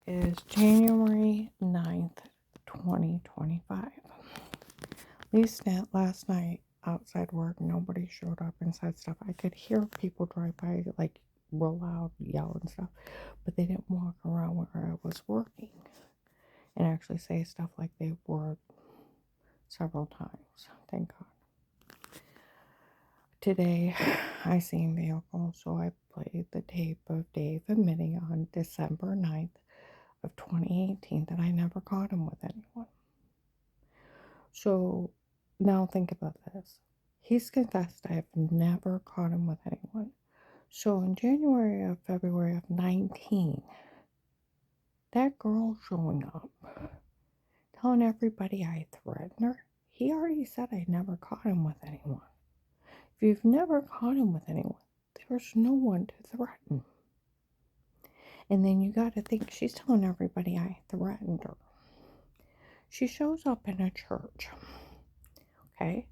is January 9th, 2025. At least last night outside work, nobody showed up and said stuff. I could hear people drive by, like, real loud, yell and stuff, but they didn't walk around where I was working and actually say stuff like they were several times. Thank God. Today, I seen vehicle, so I played the tape of Dave admitting on December 9th of 2018 that I never caught him with anyone. So now think about this. He's confessed I have never caught him with anyone. So in January or February of 19, that girl showing up, telling everybody I threatened her, he already said I never caught him with anyone. If you've never caught him with anyone, there's no one to threaten. And then you got to think, she's telling everybody I threatened her. She shows up in a church. Okay?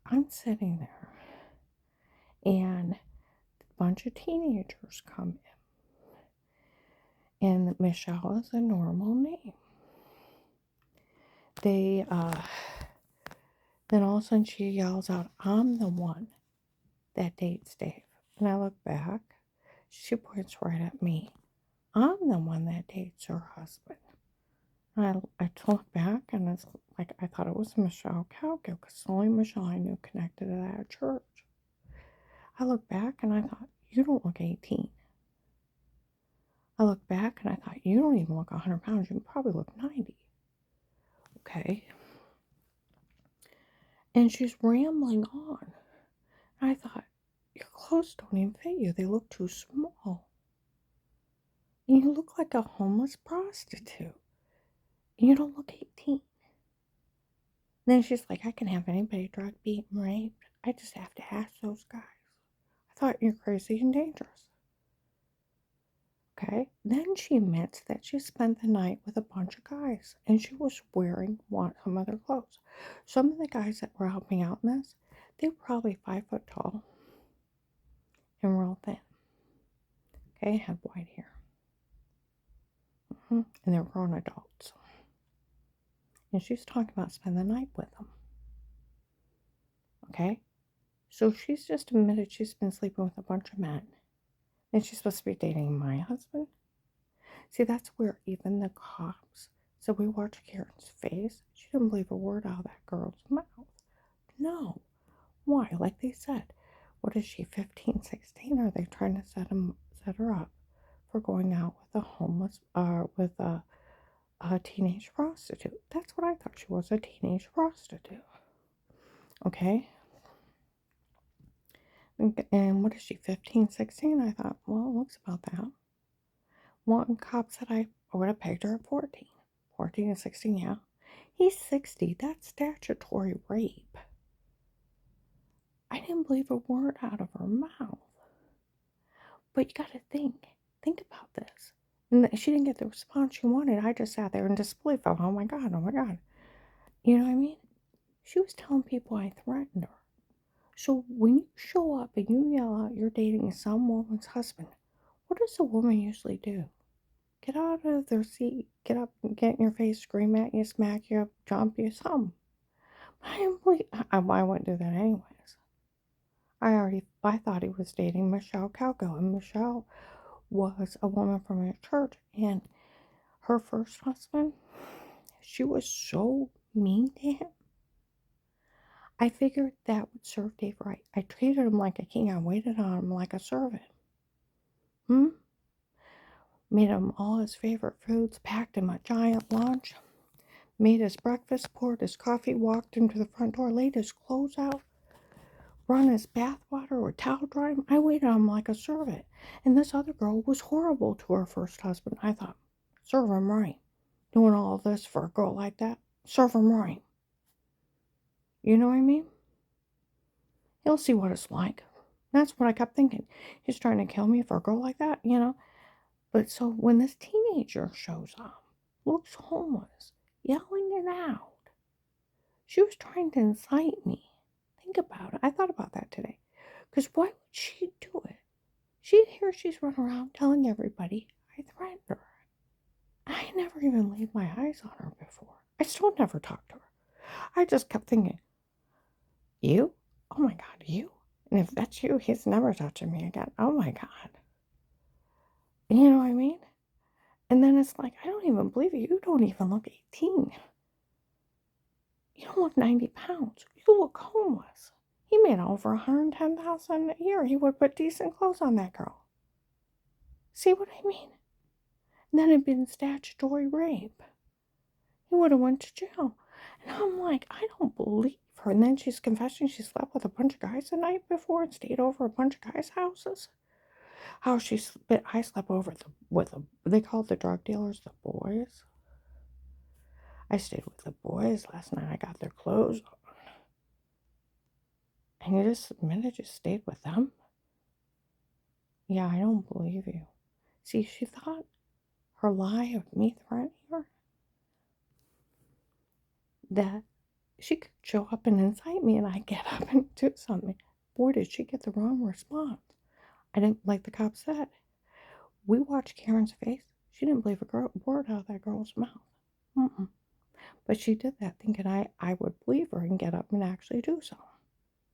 I'm sitting there, and a bunch of teenagers come in. And Michelle is a normal name. Then all of a sudden she yells out, "I'm the one that dates Dave." And I look back. She points right at me. I'm the one that dates her husband. And I look back, and it's like I thought it was Michelle Calgill, because only Michelle I knew connected to that church. I look back and I thought, you don't look 18. I look back and I thought, you don't even look 100 pounds. You probably look 90. Okay. And she's rambling on. I thought, your clothes don't even fit you. They look too small. And you look like a homeless prostitute. And you don't look 18. And then she's like, I can have anybody drug, beat, and raped. I just have to ask those guys. I thought, you're crazy and dangerous. Okay. Then she admits that she spent the night with a bunch of guys and she was wearing some of their clothes. Some of the guys that were helping out in this, they were probably 5 foot tall and real thin. Okay, had white hair. And they were grown adults. And she's talking about spending the night with them. Okay, so she's just admitted she's been sleeping with a bunch of men. And she's supposed to be dating my husband. See, that's where even the cops, so we watched Karen's face. She didn't believe a word out of that girl's mouth. No. Why? Like they said, what is she, 15, 16? Are they trying to set her up for going out with a teenage prostitute? That's what I thought she was, a teenage prostitute. Okay? And what is she, 15, 16? I thought, well, it looks about that. One cop said I would have pegged her at 14. 14 and 16, yeah. He's 60. That's statutory rape. I didn't believe a word out of her mouth. But you got to think about this. And she didn't get the response she wanted. I just sat there in disbelief. Oh my God, oh my God. You know what I mean? She was telling people I threatened her. So when you show up and you yell out you're dating some woman's husband, what does a woman usually do? Get out of their seat, get up, get in your face, scream at you, smack you up, jump you, something. I didn't believe, I wouldn't do that anyways. I thought he was dating Michelle Calgo, and Michelle was a woman from a church, and her first husband, she was so mean to him. I figured that would serve Dave right. I treated him like a king. I waited on him like a servant. Made him all his favorite foods, packed him a giant lunch, made his breakfast, poured his coffee, walked into the front door, laid his clothes out, run his bath water or towel dry him. I waited on him like a servant. And this other girl was horrible to her first husband. I thought, serve him right. Doing all of this for a girl like that, serve him right. You know what I mean? He'll see what it's like. That's what I kept thinking. He's trying to kill me for a girl like that, you know? But so when this teenager shows up, looks homeless, yelling it out, she was trying to incite me. Think about it. I thought about that today. Because why would she do it? She's running around telling everybody I threatened her. I never even laid my eyes on her before. I still never talked to her. I just kept thinking, you? Oh my God, you? And if that's you, he's never touching me again. Oh my God. You know what I mean? And then it's like, I don't even believe you. You don't even look 18. You don't look 90 pounds. You look homeless. He made over $110,000 a year. He would put decent clothes on that girl. See what I mean? And then it'd been statutory rape. He would have went to jail. And I'm like, I don't believe her. And then she's confessing she slept with a bunch of guys the night before and stayed over a bunch of guys' houses. How I slept over they called the drug dealers the boys. I stayed with the boys last night. I got their clothes on. And you just admitted you stayed with them? Yeah, I don't believe you. See, she thought her lie of me threatening her, that she could show up and incite me and I get up and do something. Boy, did she get the wrong response. I didn't, like the cop said, we watched Karen's face. She didn't believe a word out of that girl's mouth. Mm-mm. But she did that thinking I would believe her and get up and actually do so.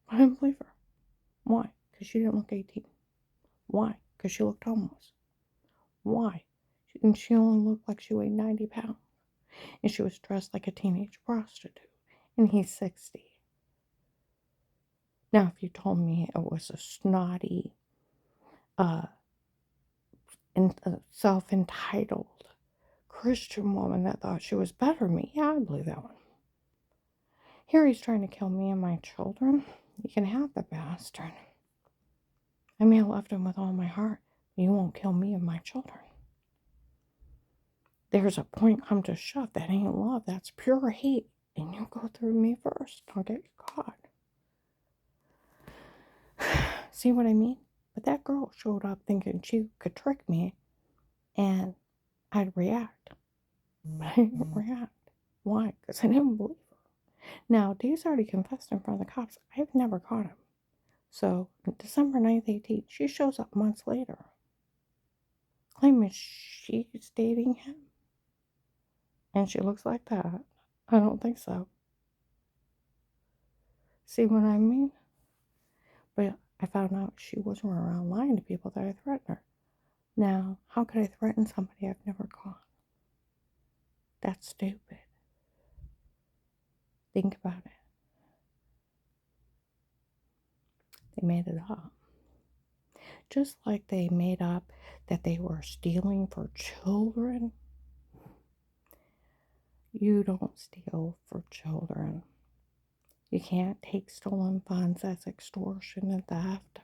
I didn't believe her. Why? Because she didn't look 18. Why? Because she looked homeless. Why? And she only looked like she weighed 90 pounds. And she was dressed like a teenage prostitute. And he's 60. Now, if you told me it was a snotty, self-entitled Christian woman that thought she was better than me, yeah, I'd believe that one. Here he's trying to kill me and my children. You can have the bastard. I mean, I loved him with all my heart. But you won't kill me and my children. There's a point come to shove. That ain't love. That's pure hate. And you go through me first. I'll get you caught. See what I mean? But that girl showed up thinking she could trick me and I'd react. But I didn't react. Why? Because I didn't believe her. Now, Dee's already confessed in front of the cops. I've never caught him. So, December 9th, 18, she shows up months later, claiming she's dating him. And she looks like that. I don't think so. See what I mean? But I found out she wasn't around lying to people that I threatened her. Now, how could I threaten somebody I've never caught? That's stupid. Think about it. They made it up. Just like they made up that they were stealing for children. You don't steal for children. You can't take stolen funds as extortion and theft.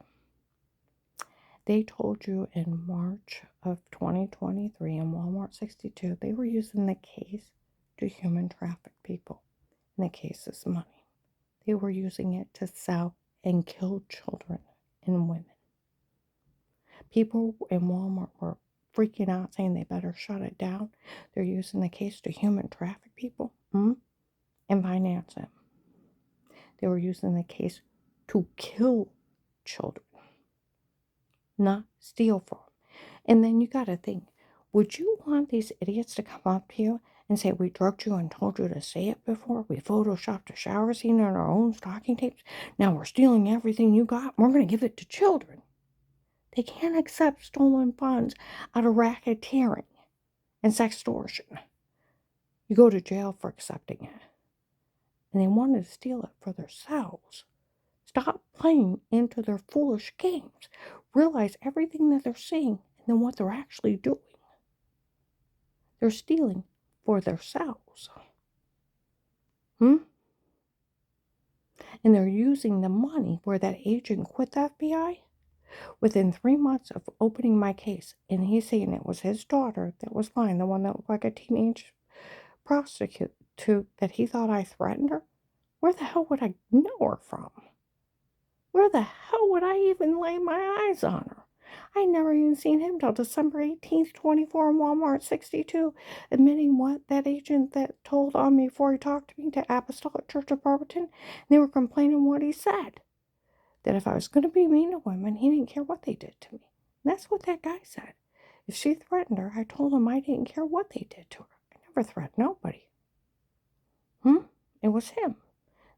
They told you in March of 2023 in Walmart 62, they were using the case to human traffic people. And the case is money. They were using it to sell and kill children and women. People in Walmart were freaking out saying they better shut it down. They're using the case to human traffic people and finance them. They were using the case to kill children, not steal from them. And then you got to think, would you want these idiots to come up to you and say, we drugged you and told you to say it before? We photoshopped a shower scene in our own stocking tapes. Now we're stealing everything you got. We're going to give it to children. They can't accept stolen funds out of racketeering and sextortion. You go to jail for accepting it. And they wanted to steal it for themselves. Stop playing into their foolish games. Realize everything that they're seeing and then what they're actually doing. They're stealing for themselves. And they're using the money where that agent quit the FBI. Within 3 months of opening my case, and he's saying it was his daughter that was lying, the one that looked like a teenage prostitute, that he thought I threatened her. Where the hell would I know her from? Where the hell would I even lay my eyes on her? I never even seen him till December 18th, 24 in Walmart 62, admitting what that agent that told on me before he talked to me to Apostolic Church of Barberton. They were complaining what he said. That if I was going to be mean to women, he didn't care what they did to me. And that's what that guy said. If she threatened her, I told him I didn't care what they did to her. never threatened nobody. It was him.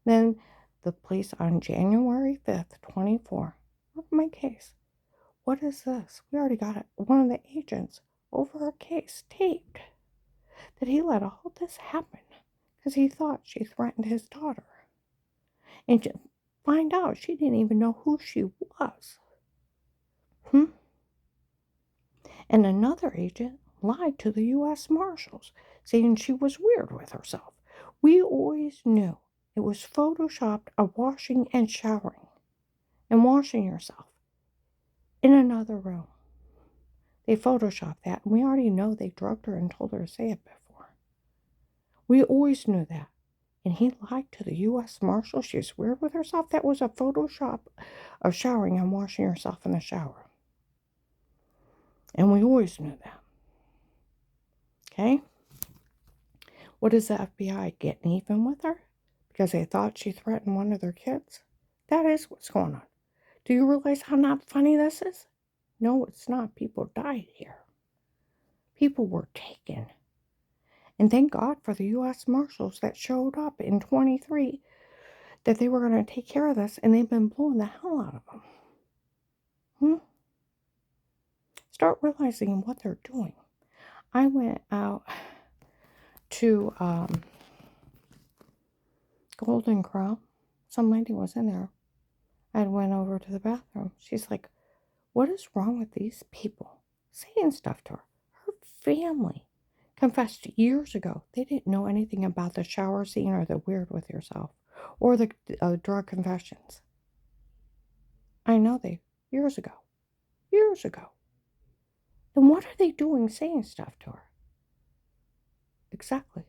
Then the police on January 5th, 24. Look at my case. What is this? We already got it. One of the agents over a case taped that he let all this happen because he thought she threatened his daughter. And to find out she didn't even know who she was. And another agent lied to the U.S. Marshals, saying she was weird with herself. We always knew it was photoshopped of washing and showering and washing yourself in another room. They photoshopped that, and we already know they drugged her and told her to say it before. We always knew that. And he lied to the U.S. Marshal she was weird with herself. That was a Photoshop of showering and washing herself in the shower. And we always knew that. Okay? What is the FBI getting even with her? Because they thought she threatened one of their kids? That is what's going on. Do you realize how not funny this is? No, it's not. People died here. People were taken. And thank God for the U.S. Marshals that showed up in 23 that they were going to take care of this, and they've been blowing the hell out of them. Start realizing what they're doing. I went out to Golden Crow. Some lady was in there. I went over to the bathroom. She's like, what is wrong with these people? Saying stuff to her. Her family confessed years ago. They didn't know anything about the shower scene or the weird with yourself or the drug confessions. I know years ago. And what are they doing saying stuff to her? Exactly.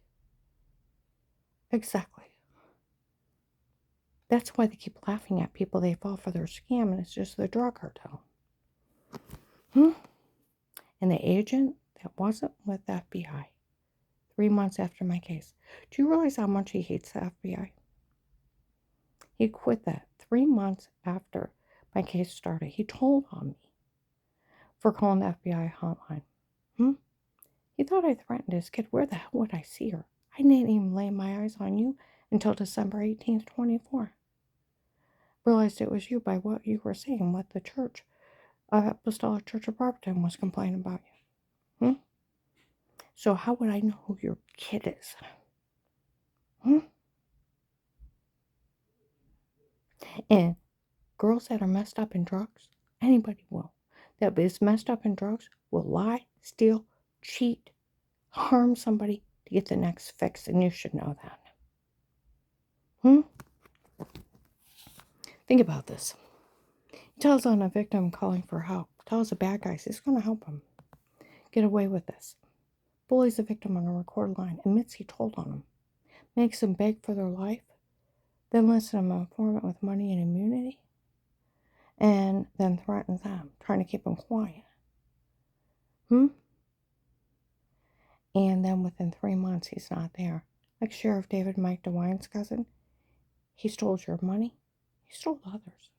That's why they keep laughing at people. They fall for their scam, and it's just the drug cartel. And the agent that wasn't with the FBI 3 months after my case. Do you realize how much he hates the FBI? He quit that 3 months after my case started. He told on me for calling the FBI hotline. He thought I threatened his kid. Where the hell would I see her? I didn't even lay my eyes on you until December 18th, 24. Realized it was you by what you were saying, what the church, Apostolic Church of Barberton, was complaining about you. So how would I know who your kid is? And girls that are messed up in drugs, anybody will. That is messed up in drugs will lie, steal, cheat, harm somebody to get the next fix, and you should know that. Think about this. He tells on a victim calling for help. Tells the bad guys he's going to help him get away with this. Bullies the victim on a record line. Admits he told on him. Makes them beg for their life. Then lists them an informant with money and immunity. And then threatens them, trying to keep them quiet. And then within 3 months, he's not there. Like Sheriff David Mike DeWine's cousin. He stole your money. He stole others.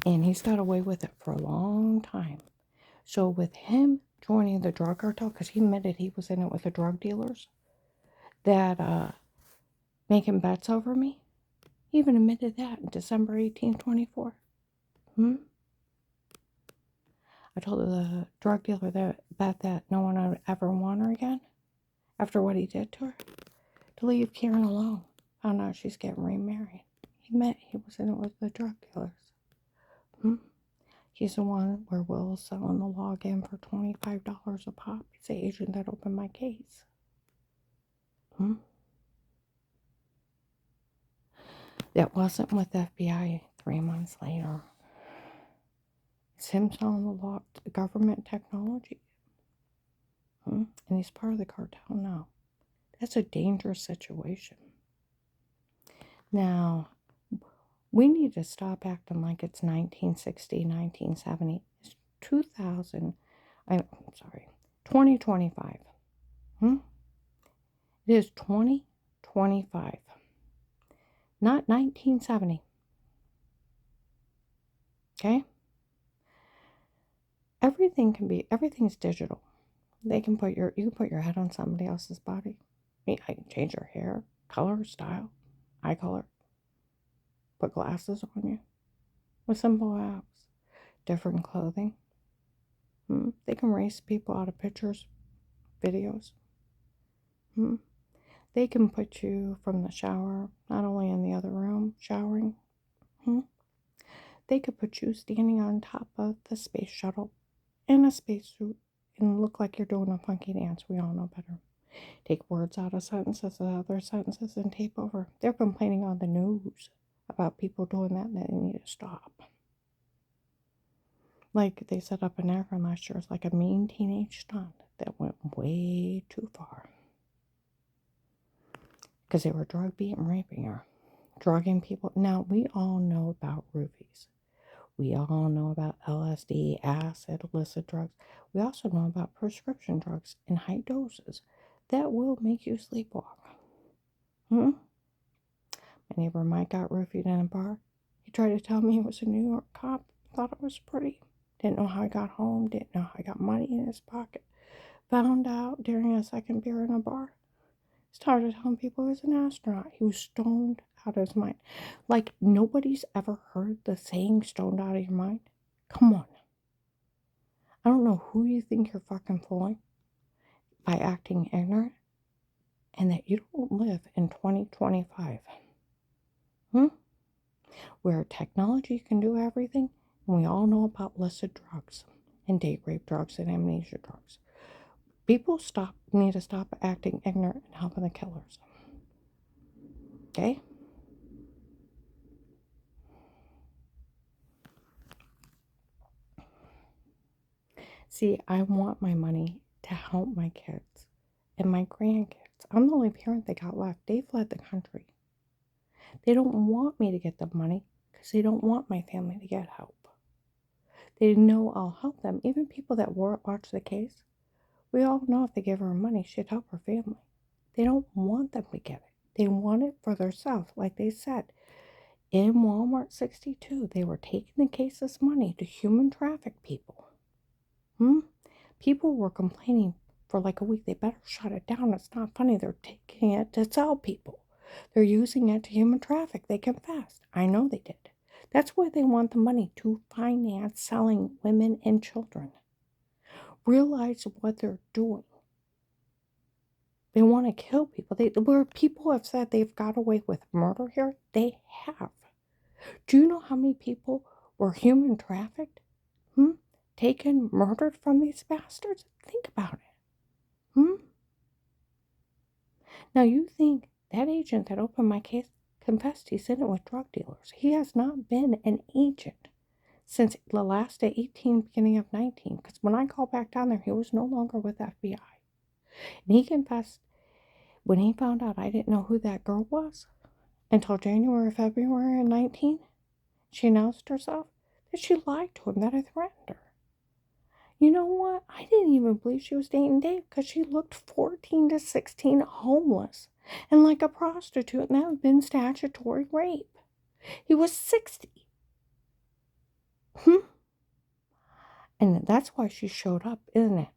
And he's got away with it for a long time. So with him joining the drug cartel, because he admitted he was in it with the drug dealers that making bets over me, he even admitted that in December 18th, 24. I told the drug dealer that no one would ever want her again after what he did to her, to leave Karen alone. Found out she's getting remarried. He was in it with the drug dealers. He's the one where Will's selling the login for $25 a pop. He's the agent that opened my case. That wasn't with the FBI 3 months later. It's him selling the government technology. And he's part of the cartel now. That's a dangerous situation. Now, we need to stop acting like it's 1960, 1970. It's 2025. It is 2025. Not 1970. Okay? Everything's digital. They can put you can put your head on somebody else's body. I can change your hair, color, style, eye color, put glasses on you with simple apps, different clothing. They can race people out of pictures, videos. They can put you from the shower, not only in the other room, showering. They could put you standing on top of the space shuttle in a spacesuit and look like you're doing a funky dance. We all know better. Take words out of sentences and other sentences and tape over. They're complaining on the news about people doing that and they need to stop. Like they set up in Akron last year. It's like a mean teenage stunt that went way too far. Because they were drug beating, raping her, drugging people. Now, we all know about roofies. We all know about LSD, acid, illicit drugs. We also know about prescription drugs in high doses that will make you sleepwalk. My neighbor Mike got roofied in a bar. He tried to tell me he was a New York cop. Thought it was pretty. Didn't know how he got home. Didn't know how he got money in his pocket. Found out during a second beer in a bar. Started telling people he was an astronaut. He was stoned out of his mind. Like nobody's ever heard the saying stoned out of your mind. Come on. I don't know who you think you're fucking fooling by acting ignorant and that you don't live in 2025. Where technology can do everything, and we all know about illicit drugs and date rape drugs and amnesia drugs. People need to stop acting ignorant and helping the killers. Okay? See, I want my money to help my kids and my grandkids. I'm the only parent they got left. They fled the country. They don't want me to get the money because they don't want my family to get help. They know I'll help them. Even people that watch the case, we all know if they give her money, she'd help her family. They don't want them to get it. They want it for themselves. Like they said, in Walmart 62, they were taking the case's money to human traffic people. People were complaining for like a week. They better shut it down. It's not funny. They're taking it to sell people. They're using it to human traffic. They confessed. I know they did. That's why they want the money to finance selling women and children. Realize what they're doing. They want to kill people. Where people have said they've got away with murder here, they have. Do you know how many people were human trafficked? Taken, murdered from these bastards? Think about it. Now you think that agent that opened my case confessed he's in it with drug dealers. He has not been an agent since the last of 18, beginning of 19. Because when I called back down there, he was no longer with FBI. And he confessed when he found out I didn't know who that girl was until January, February of 19. She announced herself that she lied to him, that I threatened her. You know what? I didn't even believe she was dating Dave because she looked 14 to 16, homeless and like a prostitute, and that would have been statutory rape. He was 60. And that's why she showed up, isn't it?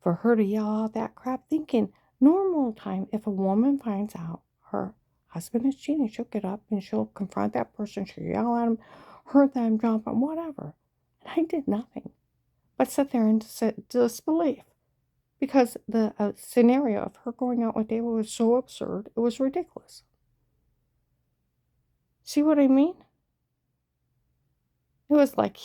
For her to yell all that crap, thinking normal time, if a woman finds out her husband is cheating, she'll get up and she'll confront that person, she'll yell at him, hurt them, jump them, whatever. And I did nothing but sit there in disbelief because the scenario of her going out with David was so absurd, it was ridiculous. See what I mean? It was like,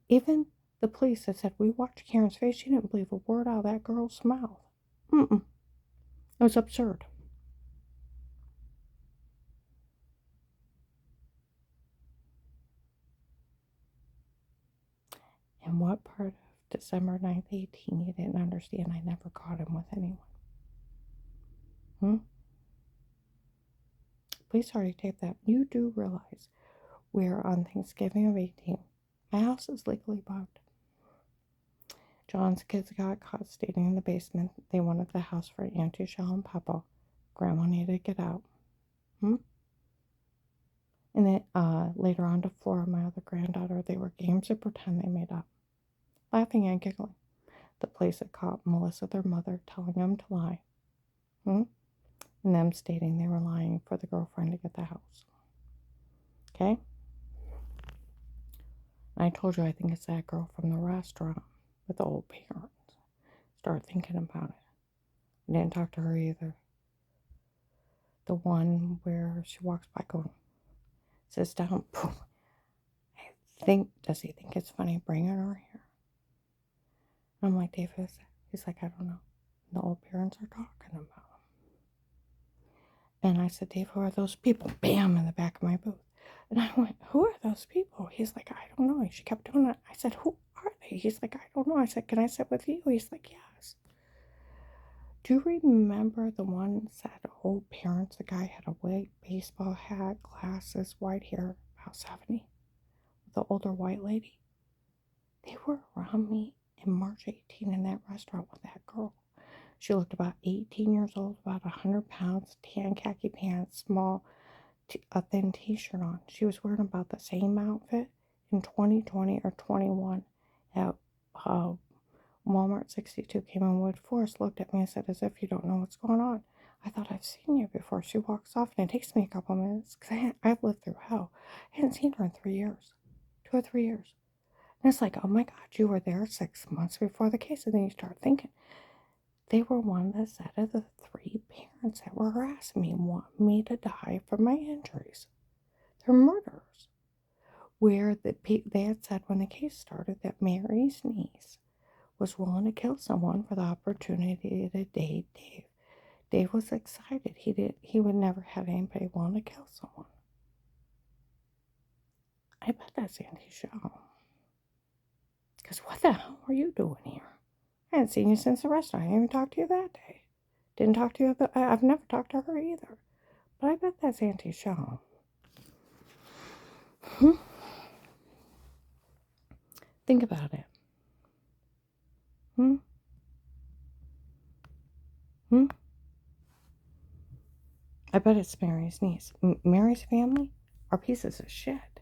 even the police that said, we watched Karen's face, she didn't believe a word out of that girl's mouth. It was absurd. And what part of December 9th, 18 you didn't understand? I never caught him with anyone. Please already tape that. You do realize we're on Thanksgiving of 18. My house is legally bugged. John's kids got caught standing in the basement. They wanted the house for Auntie Shell and Papa. Grandma needed to get out. And then later on to Flora, my other granddaughter, they were games of pretend they made up. Laughing and giggling. The police had caught Melissa, their mother, telling them to lie. And them stating they were lying for the girlfriend to get the house. Okay? And I told you I think it's that girl from the restaurant with the old parents. Start thinking about it. I didn't talk to her either. The one where she walks by going, sits down, poof. Does he think it's funny bringing her here? And I'm like, Dave, who's that? He's like, I don't know. The old parents are talking about him. And I said, Dave, who are those people? Bam, in the back of my booth. And I went, who are those people? He's like, I don't know. She kept doing it. I said, who are they? He's like, I don't know. I said, can I sit with you? He's like, yes. Do you remember the one said old parents? The guy had a wig, baseball hat, glasses, white hair, about 70. The older white lady. They were around me in March 18 in that restaurant with that girl. She looked about 18 years old, about 100 pounds, tan khaki pants, a thin t-shirt on. She was wearing about the same outfit in 2020 or 21 at Walmart 62. Came in Wood Forest, looked at me and said, as if you don't know what's going on. I thought I've seen you before. She walks off and it takes me a couple minutes because I've lived through hell. I hadn't seen her in 3 years, 2 or 3 years. And it's like, oh my God, you were there 6 months before the case. And then you start thinking, they were one that said of the 3 parents that were harassing me, want me to die from my injuries. They're murderers. Where they had said when the case started that Mary's niece was willing to kill someone for the opportunity to date Dave. Dave was excited. He would never have anybody willing to kill someone. I bet that's Auntie Shaw. Because what the hell were you doing here? I hadn't seen you since the restaurant. I didn't even talk to you that day. Didn't talk to you. I've never talked to her either. But I bet that's Auntie Shaw. Think about it. I bet it's Mary's niece. Mary's family are pieces of shit.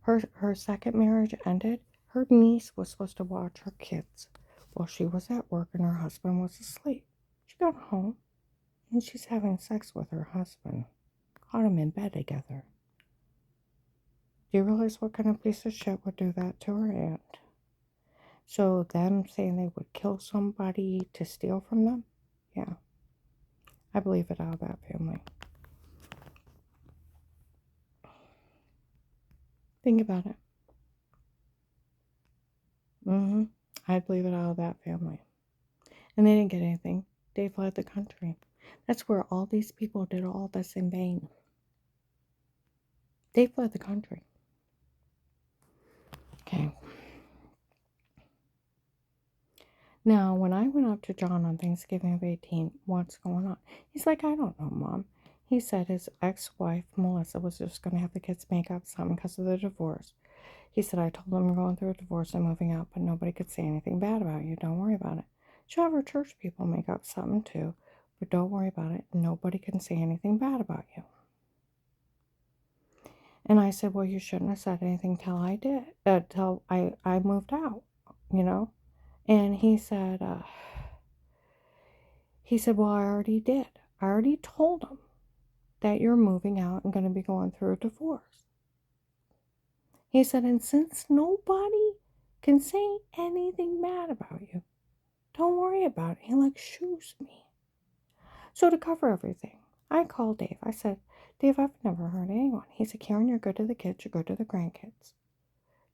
Her second marriage ended. Her niece was supposed to watch her kids while she was at work and her husband was asleep. She got home and she's having sex with her husband. Caught them in bed together. Do you realize what kind of piece of shit would do that to her aunt? So them saying they would kill somebody to steal from them? Yeah. I believe it out of that family. Think about it. I believe it out of that family. And they didn't get anything. They fled the country. That's where all these people did all this in vain. They fled the country. Okay. Now, when I went up to John on Thanksgiving of 18, what's going on? He's like, I don't know, Mom. He said his ex-wife, Melissa, was just going to have the kids make up something because of the divorce. He said, I told them we're going through a divorce and moving out, but nobody could say anything bad about you. Don't worry about it. She'll have her church people make up something too, but don't worry about it. Nobody can say anything bad about you. And I said, well, you shouldn't have said anything till I did, till I moved out, you know? And he said, well, I already did. I already told him that you're moving out and going to be going through a divorce. He said, and since nobody can say anything bad about you, don't worry about it. He like shoos me. So to cover everything, I called Dave. I said, Dave, I've never hurt anyone. He said, Karen, you're good to the kids. You're good to the grandkids.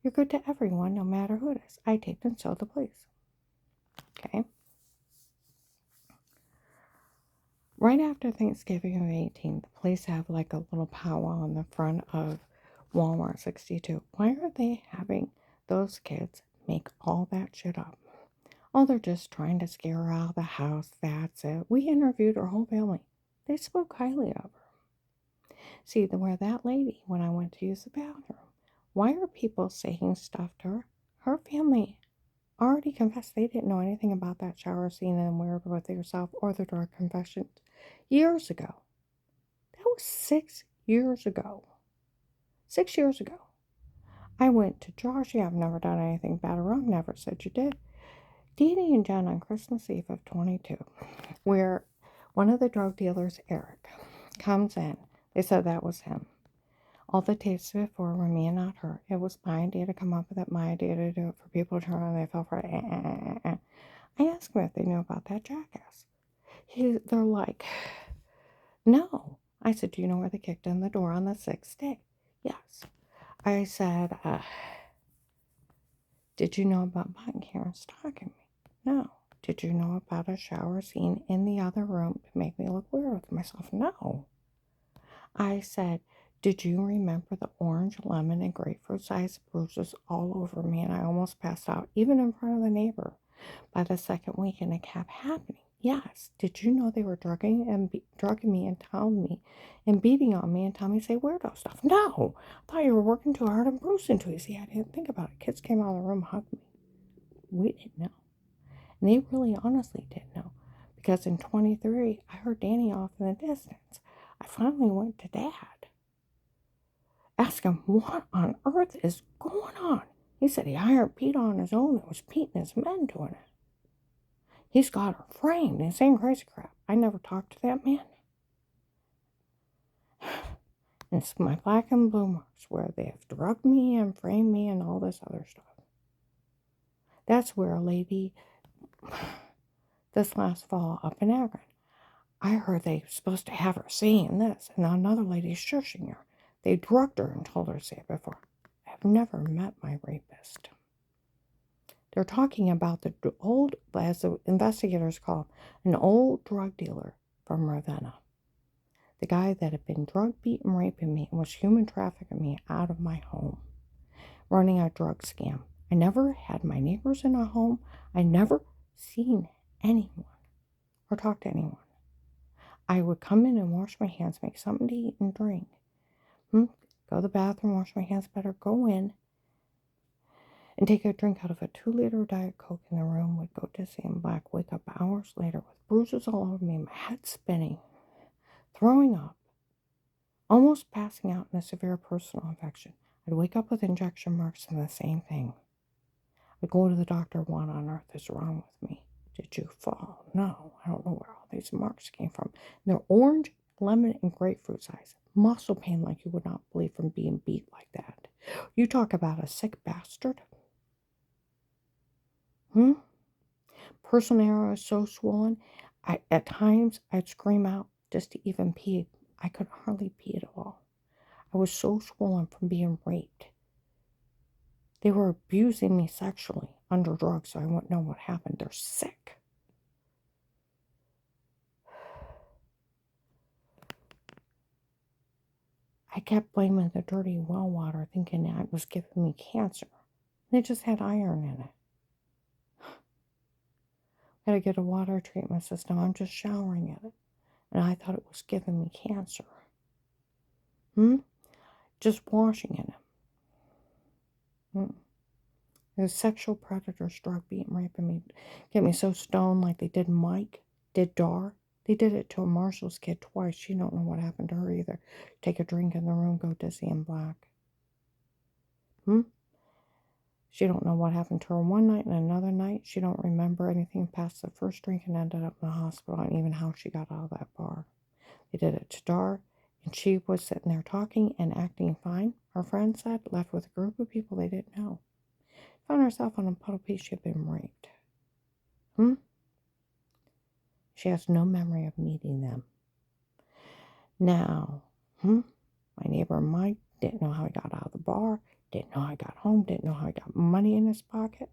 You're good to everyone, no matter who it is. I taped and showed the police. Okay. Right after Thanksgiving of 18, the police have like a little powwow in the front of Walmart 62. Why are they having those kids make all that shit up? Oh, they're just trying to scare her out of the house. That's it. We interviewed her whole family. They spoke highly of her. See, where that lady, when I went to use the bathroom, why are people saying stuff to her? Her family already confessed they didn't know anything about that shower scene and Weird with Yourself or the dark confessions years ago. That was 6 years ago. 6 years ago. I went to Josh. I've never done anything bad or wrong. Never said you did. Dee and Jen on Christmas Eve of 22, where one of the drug dealers, Eric, comes in. They said that was him. All the tapes before were me and not her. It was my idea to come up with it, my idea to do it for people to turn on. They fell for it. I asked them if they knew about that jackass. They're like, no. I said, do you know where they kicked in the door on the 6th day? Yes. I said, did you know about Mike and Karen stalking me? No. Did you know about a shower scene in the other room to make me look weird with myself? No. I said, did you remember the orange, lemon, and grapefruit sized bruises all over me and I almost passed out, even in front of the neighbor? By the second week, and it kept happening. Yes. Did you know they were drugging me and telling me and beating on me and telling me to say weirdo stuff? No. I thought you were working too hard and bruising too easy. I didn't think about it. Kids came out of the room, hugged me. We didn't know. And they really honestly didn't know. Because in 23, I heard Danny off in the distance. I finally went to Dad. Asked him, what on earth is going on? He said he hired Pete on his own. It was Pete and his men doing it. He's got her framed and saying crazy crap. I never talked to that man. And it's my black and blue marks where they have drugged me and framed me and all this other stuff. That's where a lady, this last fall up in Akron, I heard they were supposed to have her saying this, and another lady shushing her. They drugged her and told her to say it before. I've never met my rapist. They're talking about the old, as the investigators call him, an old drug dealer from Ravenna. The guy that had been drug beaten, raping me, and was human trafficking me out of my home, running a drug scam. I never had my neighbors in a home. I never seen anyone or talked to anyone. I would come in and wash my hands, make something to eat and drink. Go to the bathroom, wash my hands better, go in and take a drink out of a 2-liter Diet Coke in the room, would go dizzy and black, wake up hours later with bruises all over me, my head spinning, throwing up, almost passing out in a severe personal infection. I'd wake up with injection marks and the same thing. I'd go to the doctor, what on earth is wrong with me? Did you fall? No, I don't know where all these marks came from. And they're orange, lemon, and grapefruit size. Muscle pain like you would not believe from being beat like that. You talk about a sick bastard. Personal area is so swollen. At times, I'd scream out just to even pee. I could hardly pee at all. I was so swollen from being raped. They were abusing me sexually under drugs, so I wouldn't know what happened. They're sick. I kept blaming the dirty well water, thinking it was giving me cancer. And it just had iron in it. I had to get a water treatment system. I'm just showering in it. And I thought it was giving me cancer. Just washing in it. The sexual predators, drug beating, raping me, get me so stoned like they did Mike, did Dar. They did it to a Marshall's kid twice. She don't know what happened to her either. Take a drink in the room, go dizzy and black. She don't know what happened to her one night and another night. She don't remember anything past the first drink and ended up in the hospital, and even how she got out of that bar. They did it to Dar, and she was sitting there talking and acting fine. Her friend said, left with a group of people they didn't know. Found herself on a puddle piece. She had been raped. She has no memory of meeting them. Now, my neighbor Mike didn't know how he got out of the bar, didn't know how he got home, didn't know how he got money in his pocket.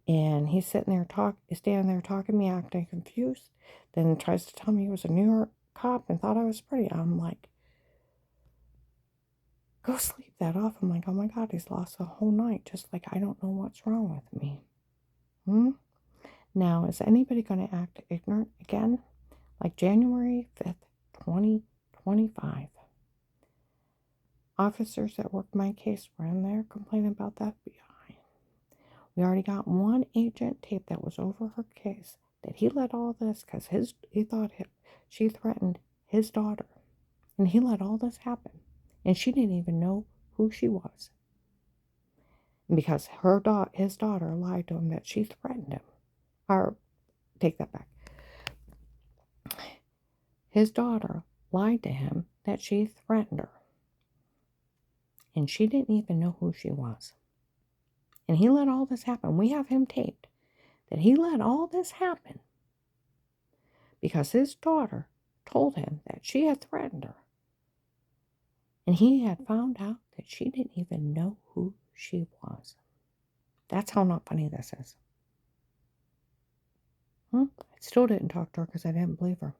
And he's standing there talking to me, acting confused. Then tries to tell me he was a New York cop and thought I was pretty. I'm like, go sleep that off. I'm like, oh my God, he's lost the whole night. Just like I don't know what's wrong with me. Now, is anybody going to act ignorant again? Like January 5th, 2025. Officers that worked my case were in there complaining about the FBI. We already got one agent tape that was over her case that he let all this because he thought she threatened his daughter. And he let all this happen. And she didn't even know who she was. And because his daughter lied to him that she threatened him. Or, take that back. His daughter lied to him that she threatened her. And she didn't even know who she was. And he let all this happen. We have him taped. That he let all this happen because his daughter told him that she had threatened her. And he had found out that she didn't even know who she was. That's how not funny this is. I still didn't talk to her because I didn't believe her.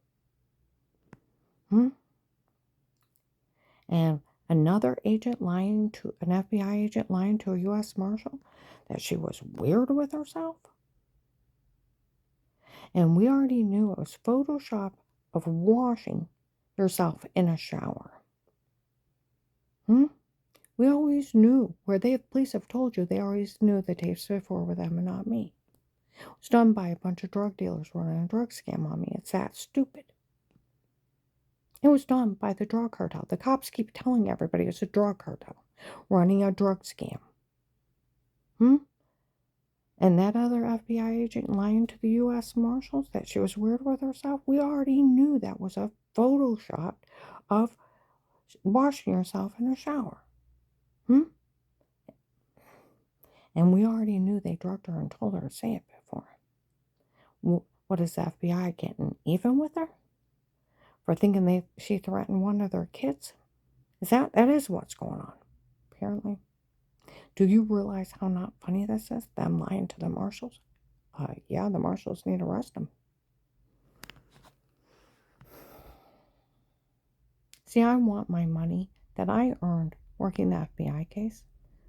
And another agent lying to, an FBI agent lying to a U.S. Marshal that she was weird with herself. And we already knew it was Photoshop of washing yourself in a shower. We always knew, where the police have told you, they always knew the tapes before were them and not me. It was done by a bunch of drug dealers running a drug scam on me. It's that stupid. It was done by the drug cartel. The cops keep telling everybody it's a drug cartel running a drug scam. And that other FBI agent lying to the U.S. Marshals that she was weird with herself, we already knew that was a Photoshop of washing yourself in a shower. And we already knew they drugged her and told her to say it before. What is the FBI getting even with her? For thinking she threatened one of their kids? That is what's going on, apparently. Do you realize how not funny this is? Them lying to the marshals? Yeah, the marshals need to arrest them. See, I want my money that I earned working the FBI case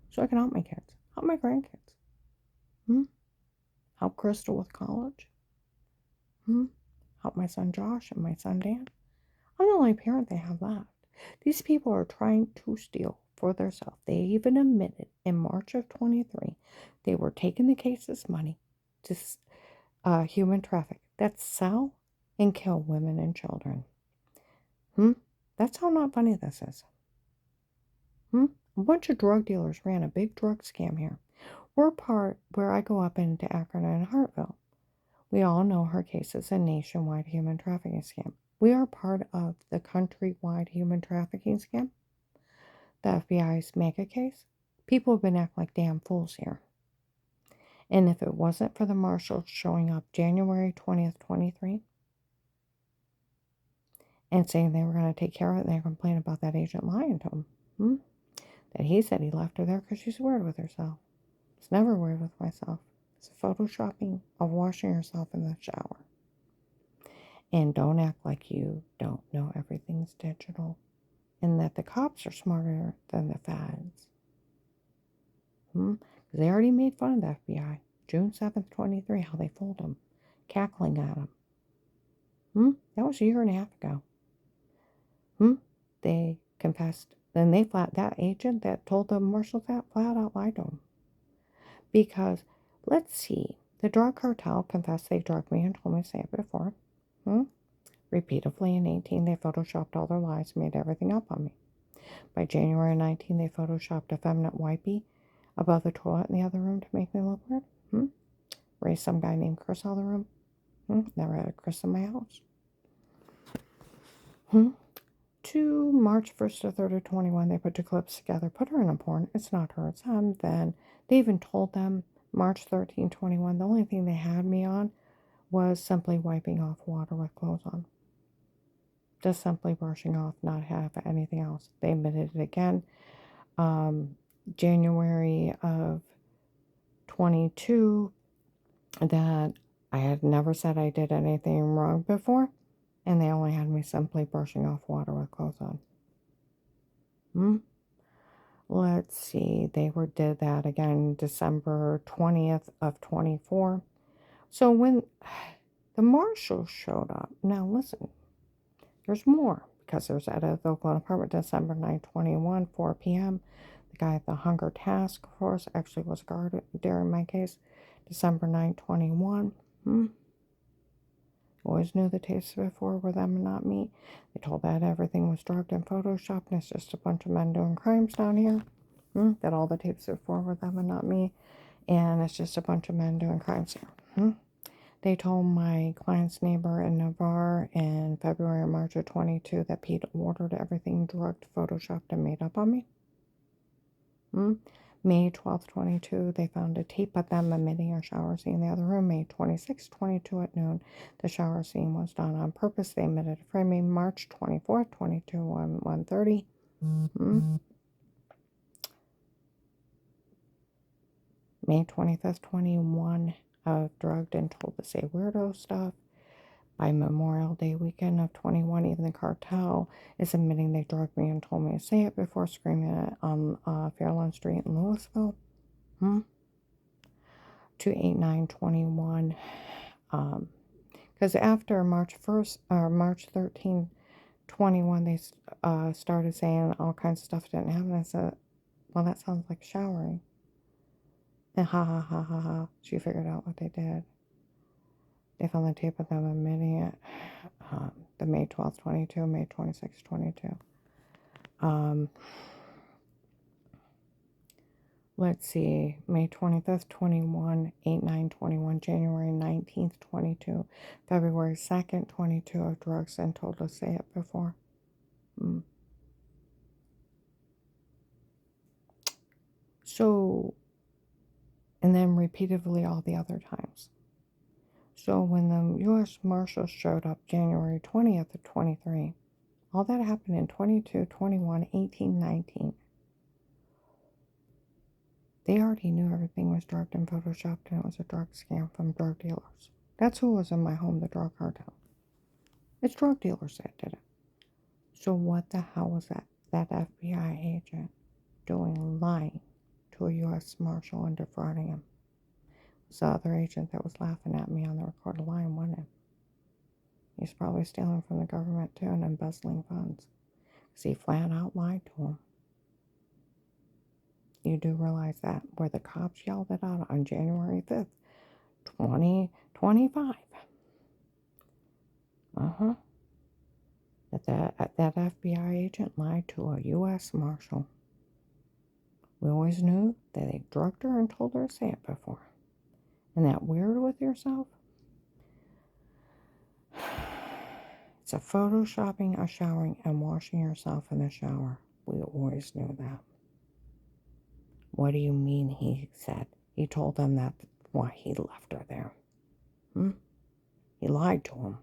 so I can help my kids, help my grandkids. Help Crystal with college. Help my son Josh and my son Dan. I'm the only parent they have left. These people are trying to steal for themselves. They even admitted in March of 23 they were taking the case's money to human traffic. That's sell and kill women and children. That's how not funny this is. A bunch of drug dealers ran a big drug scam here. We're part where I go up into Akron and Hartville. We all know her case is a nationwide human trafficking scam. We are part of the countrywide human trafficking scam. The FBI's mega case. People have been acting like damn fools here. And if it wasn't for the marshals showing up January 20th, 23, and saying they were going to take care of it, and they complained about that agent lying to them, that he said he left her there because she's weird with herself. It's never weird with myself. It's a photoshopping of washing yourself in the shower. And don't act like you don't know everything's digital. And that the cops are smarter than the feds. Because they already made fun of the FBI. June 7th, 23, how they fooled them. Cackling at them. That was a year and a half ago. They confessed. Then that agent that told the marshals that flat out lied to them. Because, let's see, the drug cartel confessed they drugged me and told me to say it before. Repeatedly in 18, they photoshopped all their lies and made everything up on me. By January 19, they photoshopped a feminine wipey above the toilet in the other room to make me look weird. Raised some guy named Chris out of the room. Never had a Chris in my house. To March 1st to 3rd of 21, they put two clips together. Put her in a porn. It's not her, it's him. Then they even told them March 13, 21, the only thing they had me on was simply wiping off water with clothes on. Just simply brushing off, not have anything else. They admitted it again. January of 22, that I had never said I did anything wrong before, and they only had me simply brushing off water with clothes on. Let's see, they did that again December 20th of 24. So when the marshals showed up, now listen, there's more, because there's at the Oakland apartment December 9, 21, 4 p.m. The guy at the Hunger Task Force actually was guarded during my case. December 9, 21. Always knew the tapes before were them and not me. They told that everything was drugged and photoshopped and it's just a bunch of men doing crimes down here. That all the tapes before were them and not me. And it's just a bunch of men doing crimes here. They told my client's neighbor in Navarre in February or March of 22 that Pete ordered everything drugged, photoshopped, and made up on me. May 12th, 22, they found a tape of them emitting a shower scene in the other room. May 26th, 22 at noon, the shower scene was done on purpose. They emitted a framing. March 24th, 22, 1:30. May 25th, 21, drugged and told to say weirdo stuff. By Memorial Day weekend of 21, even the cartel is admitting they drugged me and told me to say it before screaming it on Fairlawn Street in Louisville. 2/8/9/21. Because after March 1st or March 13, 21, they started saying all kinds of stuff didn't happen. I said, well, that sounds like showering. And ha ha ha ha ha. She figured out what they did. They found the tape of them admitting it. The May 12th, 22, May 26th, 22. Let's see. May 25th, 21, 8/9/21, January 19th, 22, February 2nd, 22 of drugs and told to say it before. So, and then repeatedly all the other times. So when the U.S. Marshals showed up January 20th of 23, all that happened in 22, 21, 18, 19. They already knew everything was drugged and photoshopped and it was a drug scam from drug dealers. That's who was in my home, the drug cartel. It's drug dealers that did it. So what the hell was that FBI agent doing, lying to a U.S. Marshal and defrauding him? It was the other agent that was laughing at me on the recorded line, wasn't it? He's probably stealing from the government too and embezzling funds. Because he flat out lied to him. You do realize that where the cops yelled it out on January 5th, 2025. That FBI agent lied to a U.S. Marshal. We always knew that they drugged her and told her to say it before. And that weird with yourself? It's a photoshopping, a showering, and washing yourself in the shower. We always knew that. What do you mean, he said? He told them that's why he left her there. He lied to him.